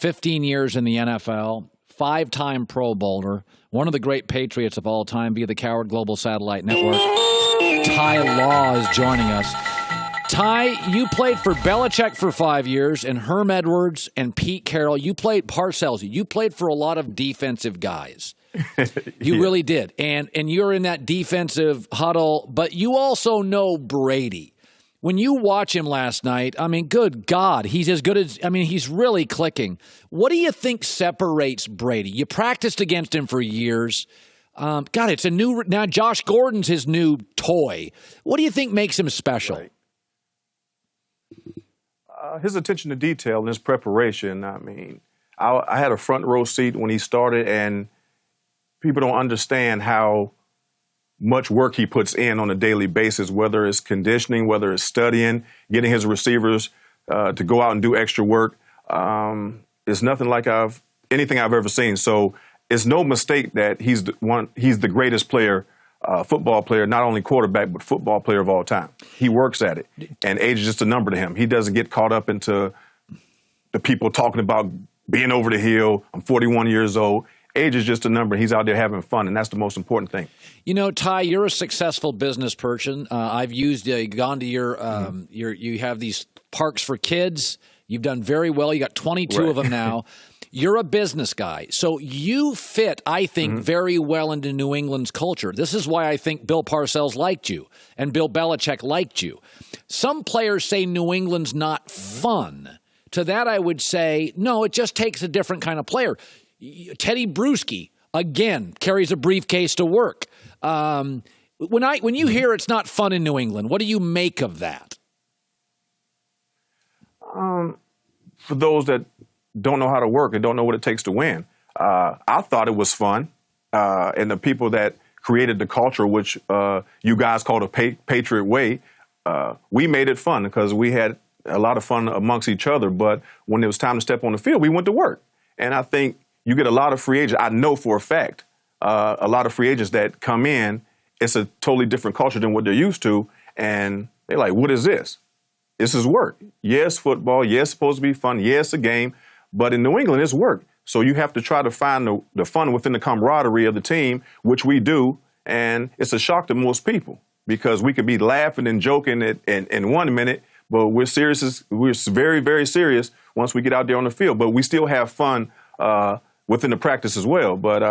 15 years in the NFL, 5-time Pro Bowler, one of the great Patriots of all time via the Cowherd Global Satellite Network. Ty Law is joining us. Ty, you played for Belichick for 5 years, and Herm Edwards and Pete Carroll. You played Parcells. You played for a lot of defensive guys. You really did. And you're in that defensive huddle, but you also know Brady. When you watch him last night, I mean, good God, he's as good as, I mean, he's really clicking. What do you think separates Brady? You practiced against him for years. God, it's a new, now Josh Gordon's his new toy. What do you think makes him special? Right. His attention to detail and his preparation. I mean, I had a front row seat when he started, and people don't understand how much work he puts in on a daily basis, whether it's conditioning, whether it's studying, getting his receivers to go out and do extra work. It's nothing like anything I've ever seen. So it's no mistake that he's the greatest player, football player, not only quarterback, but football player of all time. He works at it, and age is just a number to him. He doesn't get caught up into the people talking about being over the hill. I'm 41 years old. Age is just a number. He's out there having fun, and that's the most important thing. You know, Ty, you're a successful business person. I've gone to your, you have these parks for kids. You've done very well. You got 22 of them now. You're a business guy. So you fit, I think, very well into New England's culture. This is why I think Bill Parcells liked you and Bill Belichick liked you. Some players say New England's not fun. To that, I would say, no, it just takes a different kind of player. Teddy Bruschi, again, carries a briefcase to work. When you hear it's not fun in New England, what do you make of that? For those that don't know how to work and don't know what it takes to win, I thought it was fun. And the people that created the culture, which you guys call the Patriot Way, we made it fun because we had a lot of fun amongst each other. But when it was time to step on the field, we went to work. And I think you get a lot of free agents. I know for a fact, a lot of free agents that come in, it's a totally different culture than what they're used to. And they're like, what is this? This is work. Yes, football. Yes, supposed to be fun. Yes, a game. But in New England, it's work. So you have to try to find the fun within the camaraderie of the team, which we do. And it's a shock to most people because we could be laughing and joking in 1 minute, but we're serious. We're very, very serious once we get out there on the field. But we still have fun within the practice as well. But,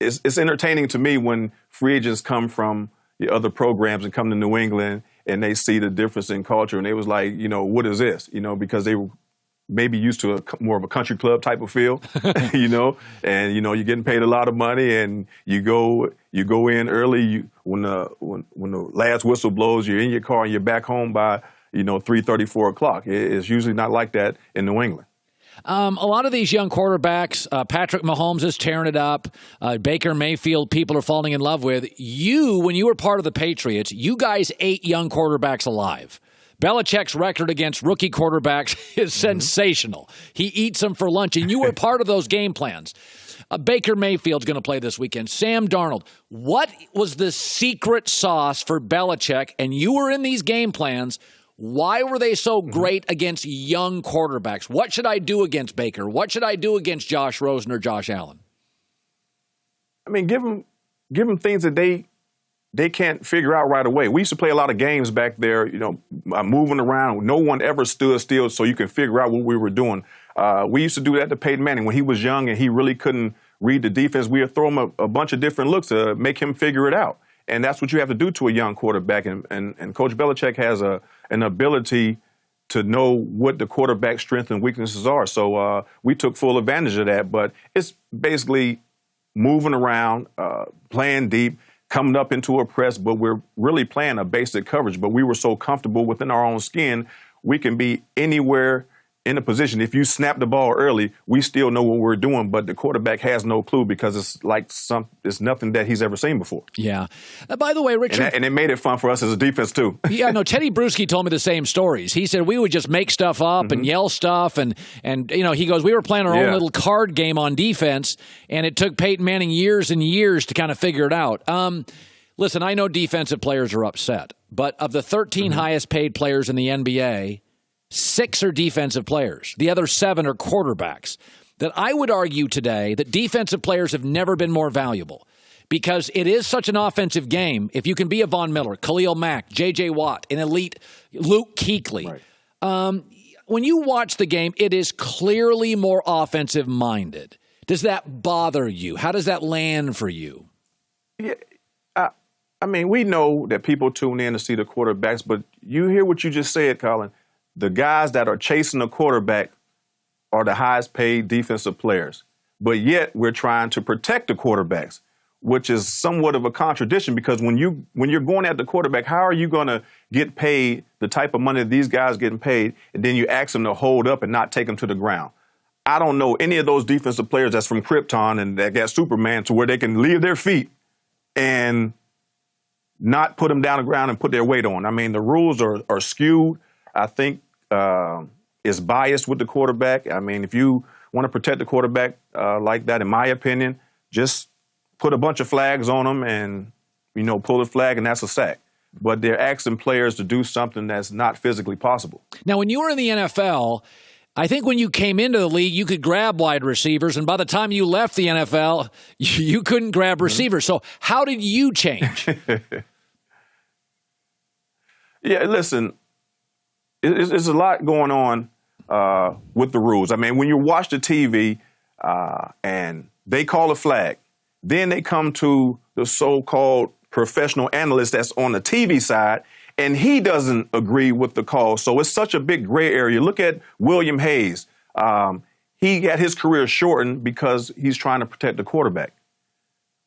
it's entertaining to me when free agents come from the other programs and come to New England and they see the difference in culture. And they was like, what is this? Because they were maybe used to more of a country club type of feel, and, you're getting paid a lot of money and you go in early. When the last whistle blows, you're in your car and you're back home by, 3:30, 4 o'clock. It's usually not like that in New England. A lot of these young quarterbacks, Patrick Mahomes is tearing it up. Baker Mayfield, people are falling in love with. When you were part of the Patriots, you guys ate young quarterbacks alive. Belichick's record against rookie quarterbacks is sensational. He eats them for lunch, and you were part of those game plans. Baker Mayfield's going to play this weekend. Sam Darnold. What was the secret sauce for Belichick? And you were in these game plans. Why were they so great against young quarterbacks? What should I do against Baker? What should I do against Josh Rosen or Josh Allen? I mean, give them things that they can't figure out right away. We used to play a lot of games back there, moving around. No one ever stood still so you can figure out what we were doing. We used to do that to Peyton Manning when he was young and he really couldn't read the defense. We would throw him a bunch of different looks to make him figure it out. And that's what you have to do to a young quarterback. And Coach Belichick has an ability to know what the quarterback's strengths and weaknesses are. So we took full advantage of that. But it's basically moving around, playing deep, coming up into a press, but we're really playing a basic coverage. But we were so comfortable within our own skin, we can be anywhere in a position. If you snap the ball early, we still know what we're doing, but the quarterback has no clue because it's nothing that he's ever seen before. Yeah. By the way, Richard. And it made it fun for us as a defense, too. Yeah, no, Teddy Bruschi told me the same stories. He said we would just make stuff up and yell stuff. And he goes, we were playing our own little card game on defense, and it took Peyton Manning years and years to kind of figure it out. Listen, I know defensive players are upset, but of the 13 highest paid players in the NBA, 6 are defensive players. The other 7 are quarterbacks. That I would argue today that defensive players have never been more valuable because it is such an offensive game. If you can be a Von Miller, Khalil Mack, J.J. Watt, an elite Luke Kuechly. Right. When you watch the game, it is clearly more offensive-minded. Does that bother you? How does that land for you? Yeah, I mean, we know that people tune in to see the quarterbacks, but you hear what you just said, Colin. The guys that are chasing the quarterback are the highest paid defensive players. But yet we're trying to protect the quarterbacks, which is somewhat of a contradiction because when you're going at the quarterback, how are you going to get paid the type of money that these guys getting paid, and then you ask them to hold up and not take them to the ground? I don't know any of those defensive players that's from Krypton and that got Superman to where they can leave their feet and not put them down the ground and put their weight on. I mean, the rules are skewed. I think it's biased with the quarterback. I mean, if you want to protect the quarterback like that, in my opinion, just put a bunch of flags on them and, pull the flag and that's a sack. But they're asking players to do something that's not physically possible. Now, when you were in the NFL, I think when you came into the league, you could grab wide receivers, and by the time you left the NFL, you couldn't grab receivers. So how did you change? Yeah, listen, it's a lot going on with the rules. I mean, when you watch the TV and they call a flag, then they come to the so-called professional analyst that's on the TV side, and he doesn't agree with the call. So it's such a big gray area. Look at William Hayes. He got his career shortened because he's trying to protect the quarterback.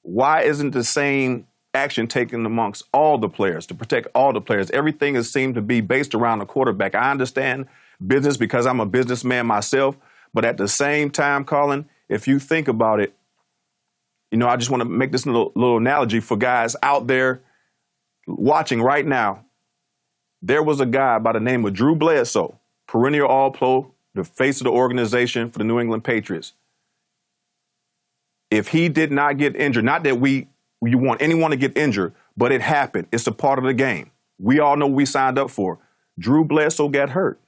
Why isn't the same action taken amongst all the players to protect all the players? Everything has seemed to be based around the quarterback. I understand business because I'm a businessman myself, but at the same time, Colin, if you think about it, I just want to make this little analogy for guys out there watching right now. There was a guy by the name of Drew Bledsoe, perennial All-Pro, the face of the organization for the New England Patriots. If he did not get injured, not that you want anyone to get injured, but it happened. It's a part of the game. We all know what we signed up for. Drew Bledsoe got hurt.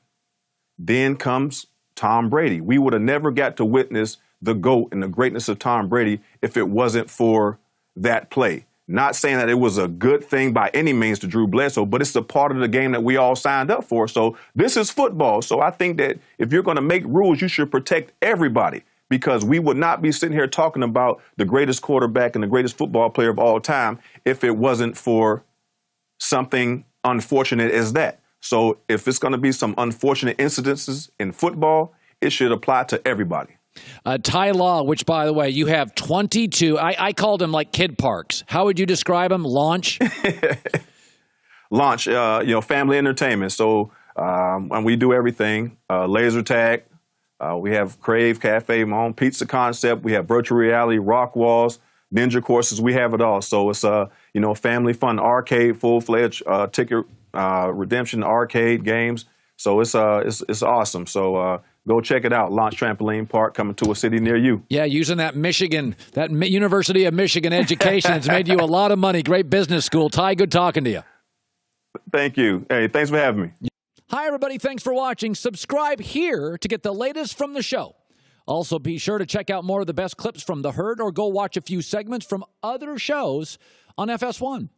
Then comes Tom Brady. We would have never got to witness the GOAT and the greatness of Tom Brady if it wasn't for that play. Not saying that it was a good thing by any means to Drew Bledsoe, but it's a part of the game that we all signed up for. So this is football. So I think that if you're going to make rules, you should protect everybody, because we would not be sitting here talking about the greatest quarterback and the greatest football player of all time if it wasn't for something unfortunate as that. So if it's going to be some unfortunate incidences in football, it should apply to everybody. Ty Law, which, by the way, you have 22. I called him like kid parks. How would you describe him? Launch? Launch, family entertainment. So and we do everything. Laser tag. We have Crave Cafe, my own pizza concept. We have virtual reality, rock walls, ninja courses. We have it all. So it's family fun, arcade, full-fledged ticket redemption, arcade games. So it's awesome. So go check it out. Launch Trampoline Park, coming to a city near you. Yeah, using that University of Michigan education. It's made you a lot of money. Great business school. Ty, good talking to you. Thank you. Hey, thanks for having me. Hi, everybody. Thanks for watching. Subscribe here to get the latest from the show. Also, be sure to check out more of the best clips from The Herd or go watch a few segments from other shows on FS1.